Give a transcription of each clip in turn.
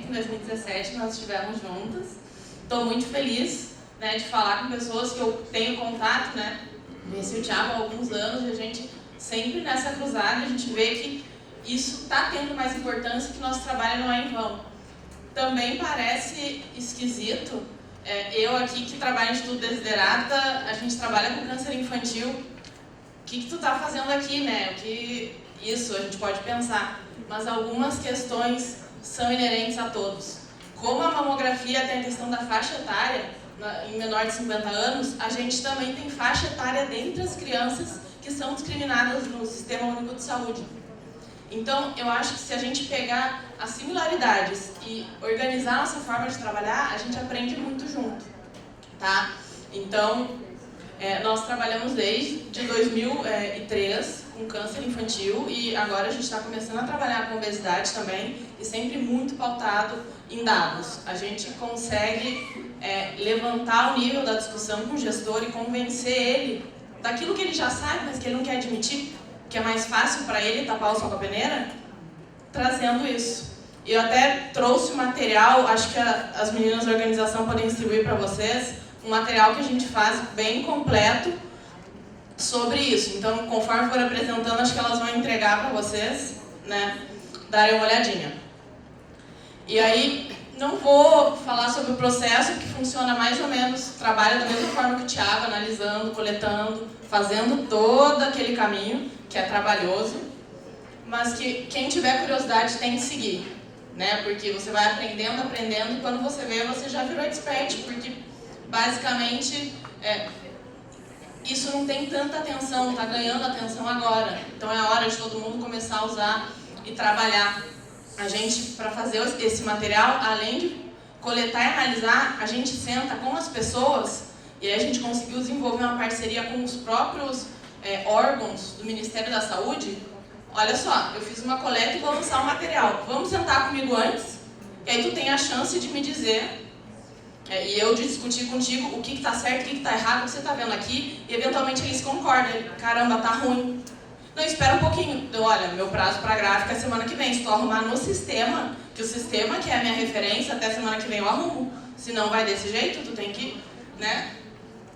que em 2017 nós estivemos juntas. Estou muito feliz, né, de falar com pessoas que eu tenho contato, né? Conheci o Thiago há alguns anos e a gente sempre nessa cruzada a gente vê que isso está tendo mais importância, que nosso trabalho não é em vão. Também parece esquisito, eu aqui que trabalho em Instituto Desiderata, a gente trabalha com câncer infantil. O que tu está fazendo aqui, né? Isso a gente pode pensar, mas algumas questões são inerentes a todos. Como a mamografia tem a questão da faixa etária, em menor de 50 anos, a gente também tem faixa etária dentre as crianças que são discriminadas no Sistema Único de Saúde. Então, eu acho que se a gente pegar as similaridades e organizar nossa forma de trabalhar, a gente aprende muito junto, tá? Então, nós trabalhamos desde 2003 com câncer infantil e agora a gente está começando a trabalhar com obesidade também e sempre muito pautado em dados. A gente consegue levantar o nível da discussão com o gestor e convencer ele daquilo que ele já sabe, mas que ele não quer admitir, que é mais fácil para ele tapar o sol com a peneira, trazendo isso. Eu até trouxe o material, acho que as meninas da organização podem distribuir para vocês, um material que a gente faz bem completo sobre isso. Então, conforme for apresentando, acho que elas vão entregar para vocês, né, darem uma olhadinha. E aí, não vou falar sobre o processo, que funciona mais ou menos, trabalha da mesma forma que o Thiago, analisando, coletando, fazendo todo aquele caminho, que é trabalhoso, mas que quem tiver curiosidade tem que seguir, né, porque você vai aprendendo, e quando você vê, você já virou expert, porque basicamente isso não tem tanta atenção, está ganhando atenção agora. Então é a hora de todo mundo começar a usar e trabalhar. A gente, para fazer esse material, além de coletar e analisar, a gente senta com as pessoas e aí a gente conseguiu desenvolver uma parceria com os próprios órgãos do Ministério da Saúde. Olha só, eu fiz uma coleta e vou lançar um material. Vamos sentar comigo antes? E aí tu tem a chance de me dizer e eu discutir contigo o que está certo, o que está errado, o que você está vendo aqui, e eventualmente eles concordam. Caramba, tá ruim. Não, espera um pouquinho. Então, olha, meu prazo para a gráfica é semana que vem. Se tu arrumar no sistema, que o sistema que é a minha referência, até semana que vem eu arrumo. Se não vai desse jeito, tu tem que, né,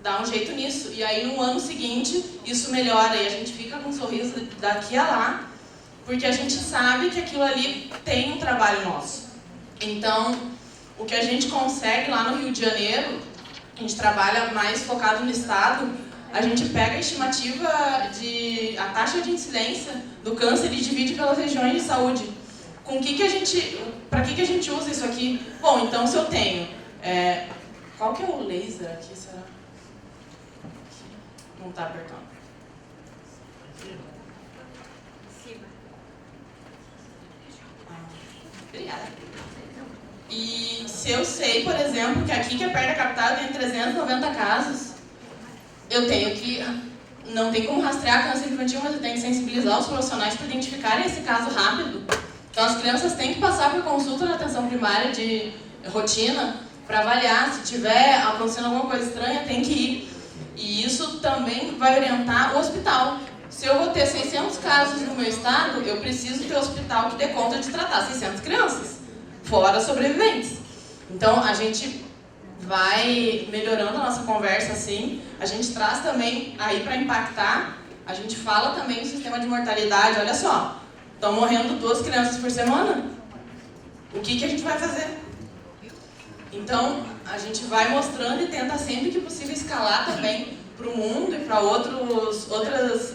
dar um jeito nisso. E aí no ano seguinte, isso melhora e a gente fica com um sorriso daqui a lá, porque a gente sabe que aquilo ali tem um trabalho nosso. Então, o que a gente consegue lá no Rio de Janeiro, a gente trabalha mais focado no estado, a gente pega a estimativa a taxa de incidência do câncer e divide pelas regiões de saúde. Para que a gente usa isso aqui? Bom, então se eu tenho, qual que é o laser aqui, será? Não está apertando. Obrigada. E se eu sei, por exemplo, que aqui que é perto da capital tem 390 casos, eu tenho que, não tem como rastrear câncer infantil, mas eu tenho que sensibilizar os profissionais para identificarem esse caso rápido. Então as crianças têm que passar por consulta na atenção primária de rotina para avaliar, se tiver acontecendo alguma coisa estranha, tem que ir. E isso também vai orientar o hospital. Se eu vou ter 600 casos no meu estado, eu preciso ter um hospital que dê conta de tratar 600 crianças, fora sobreviventes. Então a gente vai melhorando a nossa conversa assim, a gente traz também aí para impactar, a gente fala também do sistema de mortalidade. Olha só, estão morrendo 2 crianças por semana, o que a gente vai fazer? Então a gente vai mostrando e tenta sempre que possível escalar também para o mundo e para outras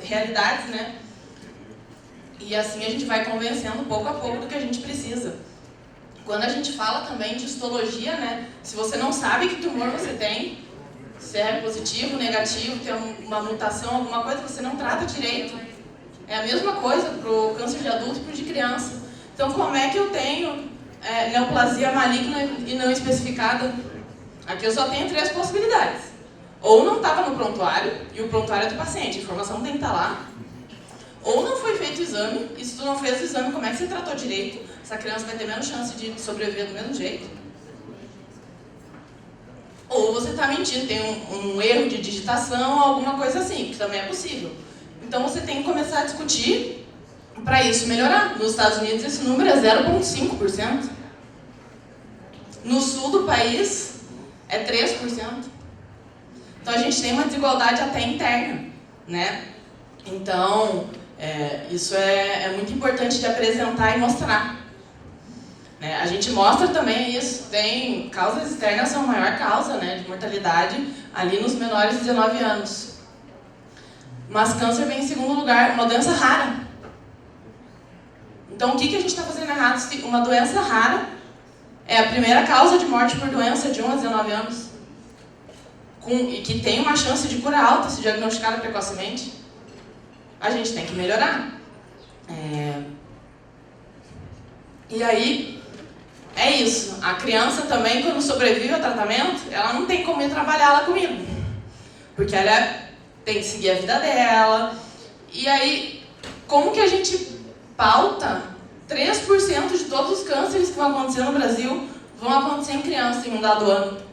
realidades, né? E assim a gente vai convencendo pouco a pouco do que a gente precisa. Quando a gente fala também de histologia, né? Se você não sabe que tumor você tem, se é positivo, negativo, tem uma mutação, alguma coisa, você não trata direito. É a mesma coisa para o câncer de adulto e para o de criança. Então, como é que eu tenho neoplasia maligna e não especificada? Aqui eu só tenho 3 possibilidades. Ou não estava no prontuário, e o prontuário é do paciente, a informação tem que estar lá. Ou não foi feito o exame, e se tu não fez o exame, como é que você tratou direito? Essa criança vai ter menos chance de sobreviver do mesmo jeito. Ou você está mentindo, tem um erro de digitação, alguma coisa assim, que também é possível. Então você tem que começar a discutir para isso melhorar. Nos Estados Unidos esse número é 0,5%. No sul do país é 3%. Então a gente tem uma desigualdade até interna, né? Então isso é muito importante de apresentar e mostrar. Né? A gente mostra também isso, tem causas externas são a maior causa, né, de mortalidade ali nos menores de 19 anos. Mas câncer vem em segundo lugar, uma doença rara. Então o que a gente está fazendo errado? Se uma doença rara é a primeira causa de morte por doença de 1 a 19 anos, e que tem uma chance de cura alta se diagnosticada precocemente, a gente tem que melhorar. E aí, é isso. A criança também, quando sobrevive ao tratamento, ela não tem como ir trabalhar lá comigo. Porque ela tem que seguir a vida dela. E aí, como que a gente pauta 3% de todos os cânceres que vão acontecer no Brasil vão acontecer em criança em um dado ano?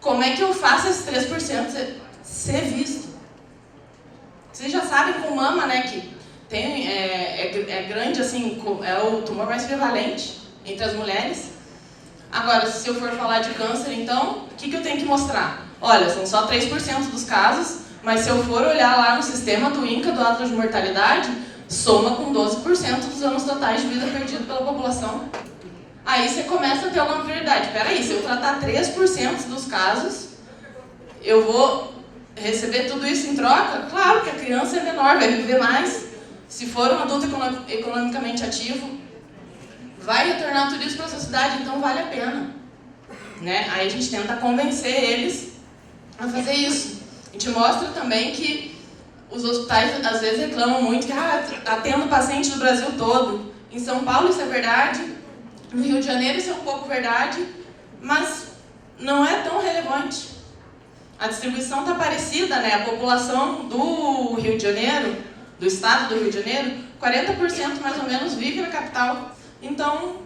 Como é que eu faço esses 3% ser visto? Vocês já sabem com mama, né, que tem, é grande, assim, é o tumor mais prevalente entre as mulheres. Agora, se eu for falar de câncer, então, o que eu tenho que mostrar? Olha, são só 3% dos casos, mas se eu for olhar lá no sistema do INCA, do Atlas de Mortalidade, soma com 12% dos anos totais de vida perdidos pela população. Aí você começa a ter alguma prioridade. Peraí, se eu tratar 3% dos casos, eu vou receber tudo isso em troca? Claro que a criança é menor, vai viver mais. Se for um adulto economicamente ativo, vai retornar tudo isso para a sociedade, então vale a pena. Né? Aí a gente tenta convencer eles a fazer isso. A gente mostra também que os hospitais às vezes reclamam muito que atendo paciente do Brasil todo. Em São Paulo isso é verdade, no Rio de Janeiro isso é um pouco verdade, mas não é tão relevante. A distribuição está parecida, né? A população do Rio de Janeiro, do estado do Rio de Janeiro, 40% mais ou menos vive na capital. Então,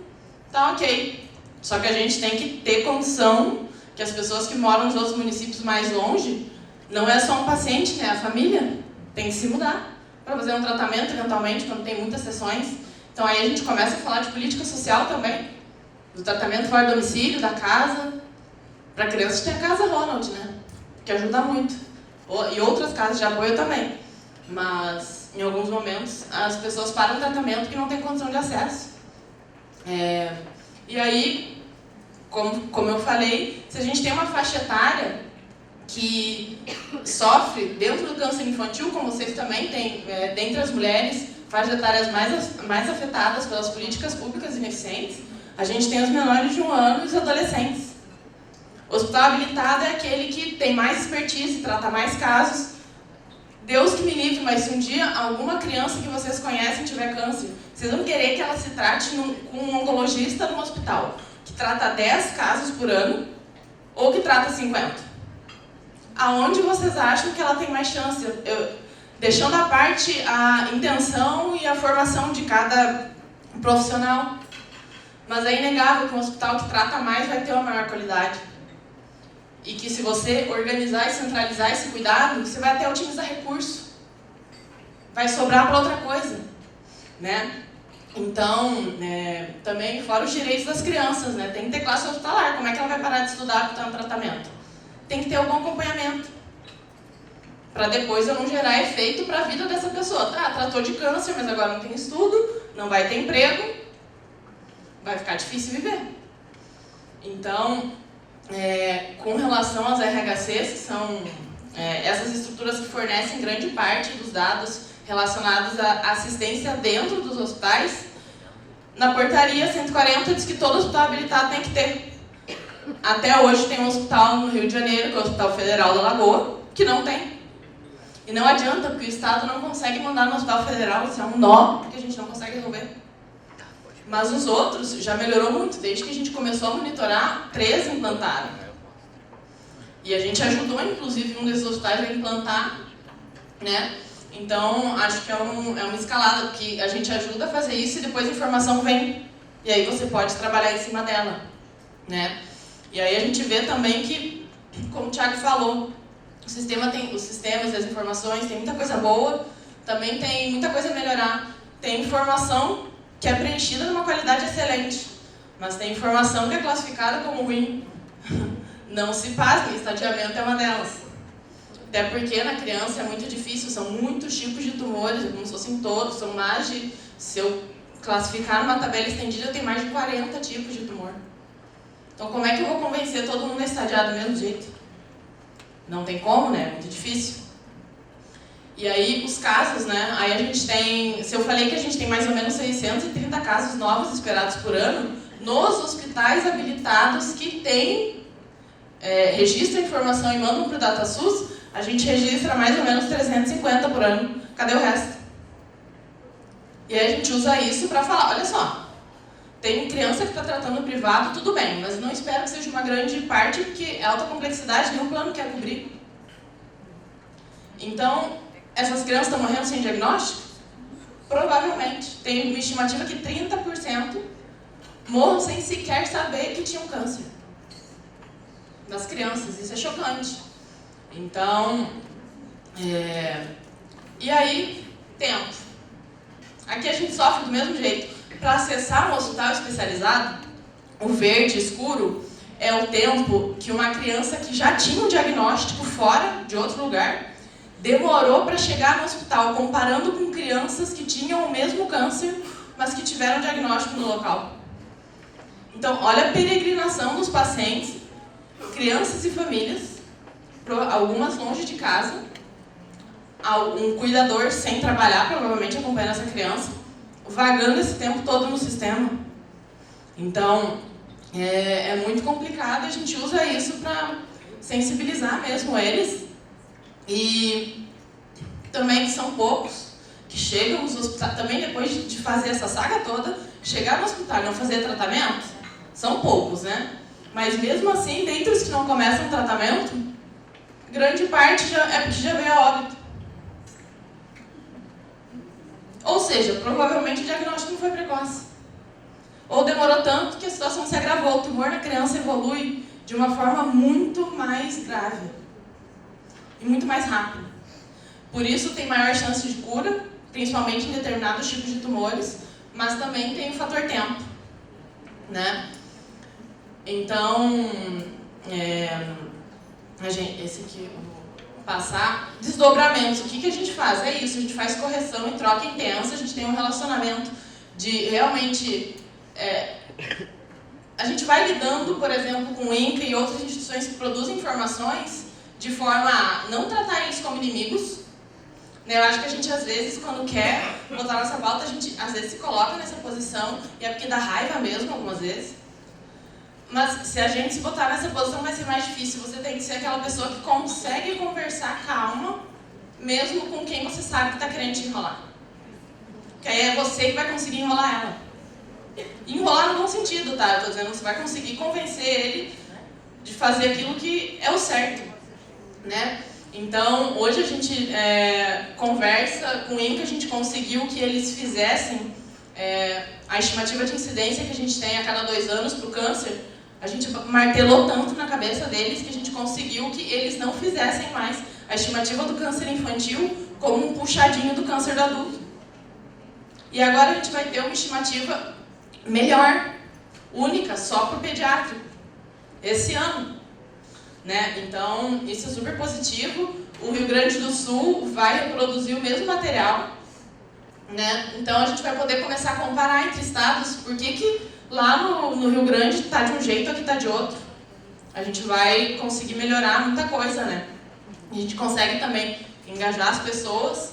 tá ok. Só que a gente tem que ter condição que as pessoas que moram nos outros municípios mais longe, não é só um paciente, né? A família tem que se mudar para fazer um tratamento, eventualmente, quando tem muitas sessões. Então aí a gente começa a falar de política social também, do tratamento fora do domicílio, da casa. Para crianças tem a Casa Ronald, né? Que ajuda muito. E outras casas de apoio também. Mas, em alguns momentos, as pessoas param o tratamento que não tem condição de acesso. E aí, como eu falei, se a gente tem uma faixa etária que sofre dentro do câncer infantil, como vocês também têm, dentre as mulheres, faixas etárias mais afetadas pelas políticas públicas ineficientes, a gente tem os menores de 1 ano e os adolescentes. O hospital habilitado é aquele que tem mais expertise, trata mais casos. Deus que me livre, mas se um dia alguma criança que vocês conhecem tiver câncer, vocês vão querer que ela se trate com um oncologista no hospital, que trata 10 casos por ano, ou que trata 50? Aonde vocês acham que ela tem mais chance? Deixando à parte a intenção e a formação de cada profissional. Mas é inegável que um hospital que trata mais vai ter uma maior qualidade. E que se você organizar e centralizar esse cuidado, você vai até otimizar recurso. Vai sobrar para outra coisa. Né? Então, também fora os direitos das crianças, né? Tem que ter classe hospitalar. Como é que ela vai parar de estudar para estar no tratamento? Tem que ter algum acompanhamento. Para depois eu não gerar efeito para a vida dessa pessoa. Tratou de câncer, mas agora não tem estudo, não vai ter emprego, vai ficar difícil viver. Então, com relação aos RHCs, que são essas estruturas que fornecem grande parte dos dados relacionados à assistência dentro dos hospitais, na portaria 140 diz que todo hospital habilitado tem que ter. Até hoje tem um hospital no Rio de Janeiro, que é o Hospital Federal da Lagoa, que não tem. E não adianta, porque o Estado não consegue mandar no Hospital Federal, isso é um nó que a gente não consegue resolver. Mas os outros já melhorou muito, desde que a gente começou a monitorar, 13 implantaram. E a gente ajudou, inclusive, um desses hospitais a implantar, né? Então, acho que é uma escalada, porque a gente ajuda a fazer isso e depois a informação vem. E aí você pode trabalhar em cima dela, né? E aí a gente vê também que, como o Thiago falou, os sistemas e as informações tem muita coisa boa, também tem muita coisa a melhorar. tem informação que é preenchida numa qualidade excelente, mas tem informação que é classificada como ruim. Não se pasme, estadiamento é uma delas. Até porque na criança é muito difícil, são muitos tipos de tumores, como se fossem todos, são mais de... Se eu classificar numa tabela estendida, tem mais de 40 tipos de tumor. Então como é que eu vou convencer todo mundo a estadiar do mesmo jeito? Não tem como, né? É muito difícil. E aí, os casos, né? Aí a gente tem... Se eu falei que a gente tem mais ou menos 630 casos novos esperados por ano, nos hospitais habilitados que têm, registram a informação e mandam para o DataSUS, a gente registra mais ou menos 350 por ano. Cadê o resto? E aí a gente usa isso para falar, olha só, tem criança que está tratando privado, tudo bem, mas não espero que seja uma grande parte, porque é alta complexidade, nenhum plano quer cobrir. Então, essas crianças estão morrendo sem diagnóstico? Provavelmente. Tem uma estimativa que 30% morram sem sequer saber que tinham câncer. Das crianças, isso é chocante. Então, e aí, tempo. Aqui a gente sofre do mesmo jeito. Para acessar um hospital especializado, o verde escuro é o tempo que uma criança que já tinha um diagnóstico fora de outro lugar demorou para chegar no hospital, comparando com crianças que tinham o mesmo câncer, mas que tiveram diagnóstico no local. Então, olha a peregrinação dos pacientes, crianças e famílias, algumas longe de casa, um cuidador sem trabalhar, provavelmente acompanhando essa criança, vagando esse tempo todo no sistema. Então, é muito complicado, a gente usa isso para sensibilizar mesmo eles. E também que são poucos que chegam nos hospitais, também depois de fazer essa saga toda, chegar no hospital e não fazer tratamento, são poucos, né? Mas mesmo assim, dentre os que não começam o tratamento, grande parte é porque já veio a óbito. Ou seja, provavelmente o diagnóstico não foi precoce. Ou demorou tanto que a situação se agravou. O tumor na criança evolui de uma forma muito mais grave. E muito mais rápido. Por isso tem maior chance de cura, principalmente em determinados tipos de tumores, mas também tem o fator tempo, né? Então, esse aqui eu vou passar. Desdobramentos. O que a gente faz? É isso, a gente faz correção e troca intensa, a gente tem um relacionamento de realmente... a gente vai lidando, por exemplo, com o INCA e outras instituições que produzem informações de forma a não tratar eles como inimigos. Eu acho que a gente, às vezes, quando quer botar nossa pauta, a gente, às vezes, se coloca nessa posição, e é porque dá raiva mesmo, algumas vezes. Mas, se a gente se botar nessa posição, vai ser mais difícil. Você tem que ser aquela pessoa que consegue conversar calma, mesmo com quem você sabe que está querendo te enrolar. Porque aí é você que vai conseguir enrolar ela. Enrolar no bom sentido, tá? Eu estou dizendo que você vai conseguir convencer ele de fazer aquilo que é o certo, né? Então, hoje a gente conversa com o INCA, a gente conseguiu que eles fizessem a estimativa de incidência que a gente tem a cada 2 anos para o câncer, a gente martelou tanto na cabeça deles que a gente conseguiu que eles não fizessem mais a estimativa do câncer infantil como um puxadinho do câncer do adulto. E agora a gente vai ter uma estimativa melhor, única, só para o pediátrico, esse ano. Né? Então, isso é super positivo. O Rio Grande do Sul vai reproduzir o mesmo material, né? Então, a gente vai poder começar a comparar entre estados. Por que lá no Rio Grande está de um jeito, aqui está de outro? A gente vai conseguir melhorar muita coisa, né? A gente consegue também engajar as pessoas,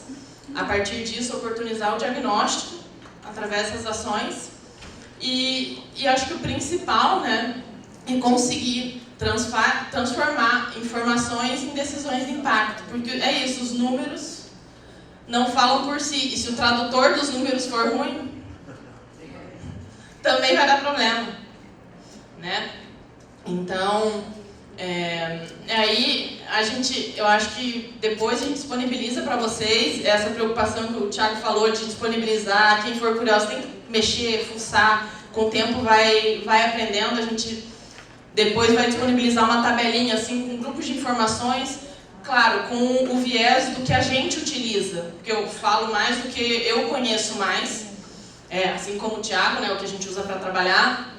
a partir disso, oportunizar o diagnóstico através dessas ações. E acho que o principal, né, é conseguir transformar informações em decisões de impacto, porque é isso, os números não falam por si, e se o tradutor dos números for ruim, também vai dar problema, né? Então, aí eu acho que depois a gente disponibiliza para vocês essa preocupação que o Thiago falou de disponibilizar, quem for curioso tem que mexer, fuçar, com o tempo vai aprendendo, a gente depois vai disponibilizar uma tabelinha assim com grupos de informações, claro, com o viés do que a gente utiliza, porque eu falo mais do que eu conheço mais, assim como o Thiago, né, o que a gente usa para trabalhar.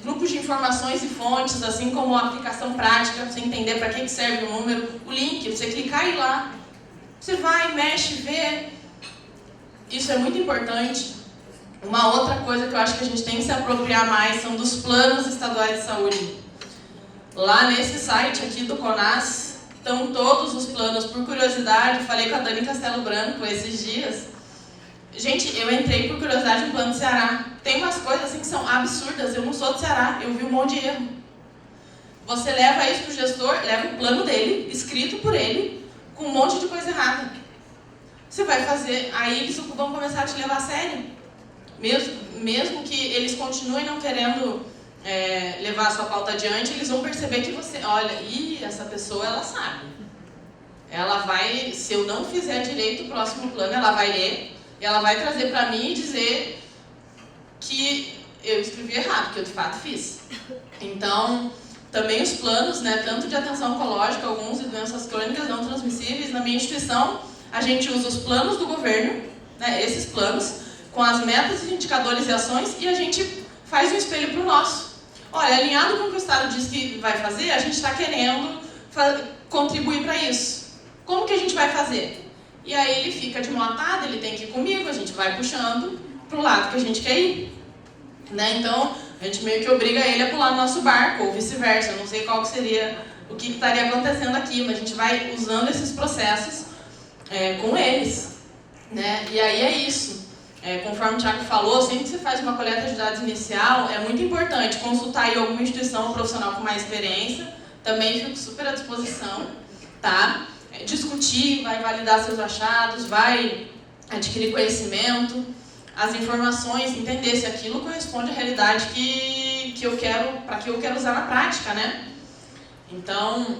Grupos de informações e fontes, assim como a aplicação prática, para você entender para que serve o número, o link, você clicar e ir lá. Você vai, mexe, vê. Isso é muito importante. Uma outra coisa que eu acho que a gente tem que se apropriar mais são dos planos estaduais de saúde. Lá nesse site aqui do CONAS, estão todos os planos. Por curiosidade, falei com a Dani Castelo Branco esses dias. Gente, eu entrei por curiosidade no plano do Ceará. Tem umas coisas assim que são absurdas. Eu não sou do Ceará, eu vi um monte de erro. Você leva isso para o gestor, leva o plano dele, escrito por ele, com um monte de coisa errada. Você vai fazer, aí eles vão começar a te levar a sério. Mesmo que eles continuem não querendo levar a sua pauta adiante, eles vão perceber que você, olha, essa pessoa, ela sabe. Ela vai, se eu não fizer direito o próximo plano, ela vai ler, e ela vai trazer para mim e dizer que eu escrevi errado, que eu de fato fiz. Então, também os planos, né, tanto de atenção oncológica, alguns de doenças crônicas não transmissíveis, na minha instituição, a gente usa os planos do governo, né, esses planos, com as metas, indicadores e ações, e a gente faz um espelho para o nosso. Olha, alinhado com o que o Estado diz que vai fazer, a gente está querendo contribuir para isso. Como que a gente vai fazer? E aí ele fica de mão atada, ele tem que ir comigo, a gente vai puxando para o lado que a gente quer ir. Né? Então, a gente meio que obriga ele a pular no nosso barco, ou vice-versa. Eu não sei qual que seria, o que estaria acontecendo aqui, mas a gente vai usando esses processos com eles. Né? E aí é isso. Conforme o Thiago falou, sempre que você faz uma coleta de dados inicial, é muito importante consultar aí alguma instituição ou profissional com mais experiência. Também fico super à disposição, tá? Discutir, vai validar seus achados, vai adquirir conhecimento, as informações, entender se aquilo corresponde à realidade que eu quero usar na prática, né? Então,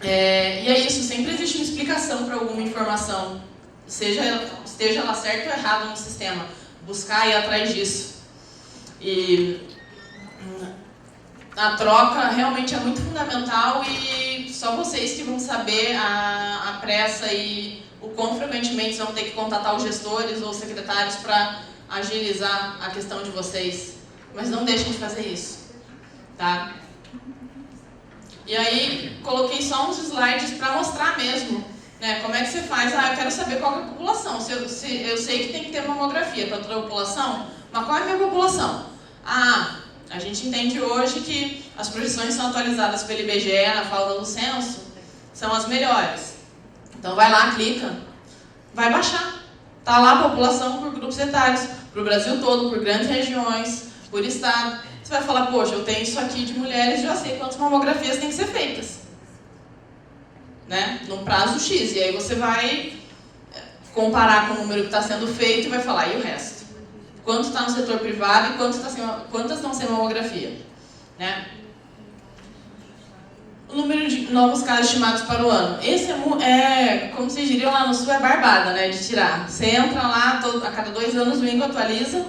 e é isso, sempre existe uma explicação para alguma informação, esteja ela certa ou errada no sistema, buscar e ir atrás disso. E a troca realmente é muito fundamental e só vocês que vão saber a pressa e o quão frequentemente vão ter que contatar os gestores ou secretários para agilizar a questão de vocês. Mas não deixem de fazer isso, tá? E aí, coloquei só uns slides para mostrar mesmo, né, como é que você faz. Eu quero saber qual é a população. Eu sei que tem que ter mamografia para toda a população, mas qual é a minha população? A gente entende hoje que as projeções são atualizadas pelo IBGE na falta do censo, são as melhores. Então vai lá, clica, vai baixar. Está lá a população por grupos etários, para o Brasil todo, por grandes regiões, por estado. Você vai falar, poxa, eu tenho isso aqui de mulheres, já sei quantas mamografias têm que ser feitas. Né? Num prazo X. E aí você vai comparar com o número que está sendo feito e vai falar, e o resto? Quanto está no setor privado e quantas estão sem mamografia? Né? O número de novos casos estimados para o ano. Esse como vocês diriam lá no Sul, é barbada, né, de tirar. Você entra lá, a cada 2 anos o INCO atualiza,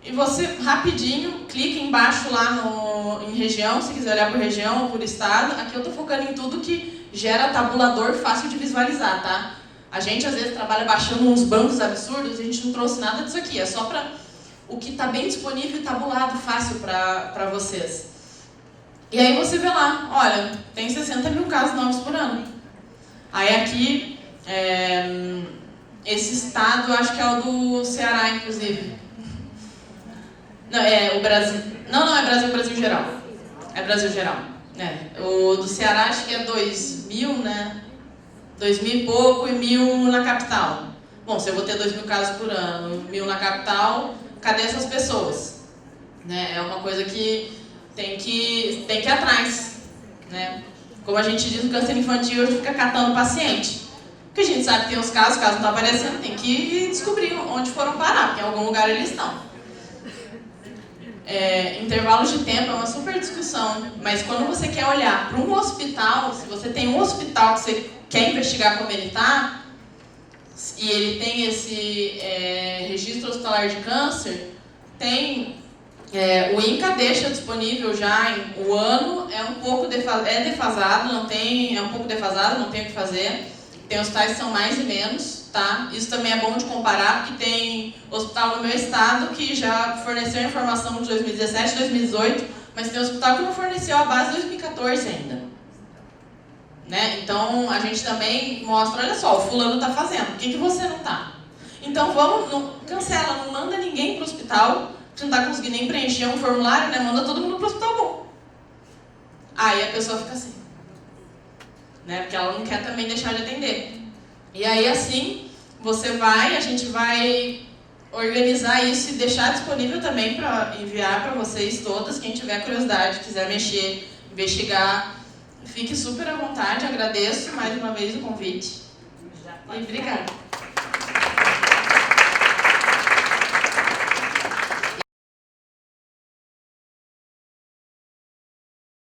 e você rapidinho clica embaixo lá em região, se quiser olhar por região ou por estado. Aqui eu estou focando em tudo que gera tabulador fácil de visualizar, tá? A gente às vezes trabalha baixando uns bancos absurdos e a gente não trouxe nada disso aqui. É só para o que está bem disponível e tabulado fácil para vocês. E aí você vê lá, olha, tem 60 mil casos novos por ano. Aí aqui, esse estado, eu acho que é o do Ceará, inclusive. Não, o Brasil. Não é Brasil geral. É Brasil geral. O do Ceará acho que é 2.000, né? 2.000 e pouco e 1.000 na capital. Bom, se eu vou ter 2.000 casos por ano, 1.000 na capital, cadê essas pessoas? Né? É uma coisa que tem que ir atrás. Né? Como a gente diz no câncer infantil, a gente fica catando o paciente. Porque a gente sabe que tem os casos não estão aparecendo, tem que descobrir onde foram parar, porque em algum lugar eles estão. Intervalos de tempo é uma super discussão, mas quando você quer olhar para um hospital, se você tem um hospital que você quer investigar como ele está, e ele tem esse registro hospitalar de câncer, tem O INCA deixa disponível já o ano, é um pouco defasado, é um pouco defasado, não tem o que fazer. Tem hospitais que são mais e menos, tá? Isso também é bom de comparar, porque tem hospital no meu estado que já forneceu informação de 2017, 2018, mas tem hospital que não forneceu a base de 2014 ainda. Né? Então, a gente também mostra, olha só, o fulano está fazendo, por que você não está? Então, cancela, não manda ninguém para o hospital, você não está conseguindo nem preencher um formulário, né? Manda todo mundo para o hospital bom. Aí a pessoa fica assim, né? Porque ela não quer também deixar de atender. E aí, assim, a gente vai organizar isso e deixar disponível também para enviar para vocês todas, quem tiver curiosidade, quiser mexer, investigar, fique super à vontade, agradeço mais uma vez o convite. E obrigada.